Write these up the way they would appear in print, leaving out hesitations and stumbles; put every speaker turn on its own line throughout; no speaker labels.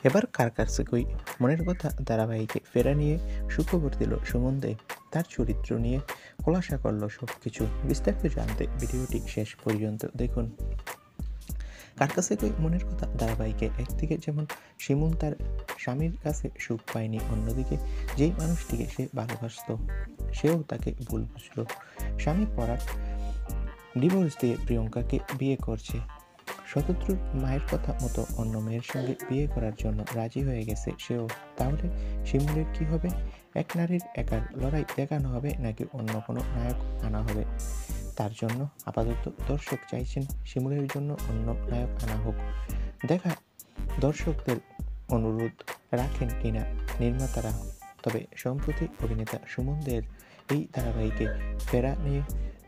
এবার কার কাছে কই মনের কথা ধারাবাহিকে ফেরা নিয়ে সুখবর দিল সুমন দে। তার চরিত্র নিয়ে খোলাসা করলো সবকিছু। বিস্তারিত জানতে ভিডিওটি শেষ পর্যন্ত দেখুন। কার কাছে কই মনের কথা ধারাবাহিকে একদিকে যেমন শিমুল তার স্বামীর কাছে সুখ পায়নি, অন্যদিকে যেই মানুষটিকে সে ভালোবাসত সেও তাকে ভুল বুঝল। স্বামী পরাগ ডিভোর্স দিয়ে প্রিয়ঙ্কাকে বিয়ে করছে। শতদ্রুর মায়ের কথা মতো অন্য মেয়ের সঙ্গে বিয়ে করার জন্য রাজি হয়ে গেছে সেও। তাহলে শিমুলের কি হবে? এক নারীর একার লড়াই দেখানো হবে নাকি অন্য কোনো নায়ক আনা হবে? তার জন্য আপাতত দর্শক চাইছেন শিমুলের জন্য অন্য নায়ক আনা হোক। দেখা দর্শকদের অনুরোধ রাখেন কিনা নির্মাতারা। তবে সম্প্রতি অভিনেতা সুমন দের এই ধারাবাহিকে ফেরা নিয়ে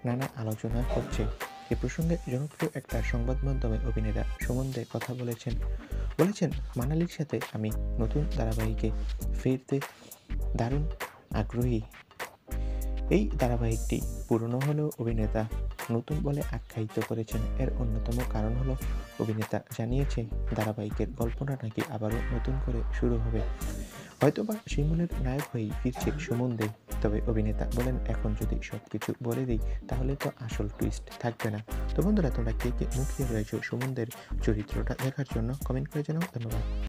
নানা আলোচনা হচ্ছে। এ প্রসঙ্গে জনপ্রিয় একটা সংবাদ মাধ্যমে অভিনেতা সুমন দে কথা বলেছেন। মানালির সাথে আমি নতুন ধারাবাহিকে ফিরতে দারুণ আগ্রহী। এই ধারাবাহিকটি পুরনো হলেও অভিনেতা নতুন বলে আখ্যায়িত করেছেন। এর অন্যতম কারণ হলো অভিনেতা জানিয়েছে ধারাবাহিকের গল্পটা নাকি আবারও নতুন করে শুরু হবে। হয়তোবা শিমুলের নায়ক হয়েই ফিরছে সুমন দে। তবে অভিনেতা বলেন, এখন যদি সবকিছু বলে দিই তাহলে তো আসল টুইস্ট থাকবে না। তো বন্ধুরা, তোমরা কে কে মুখিয়ে রয়েছে সুমন দের চরিত্রটা দেখার জন্য কমেন্ট করে জানাও। ধন্যবাদ।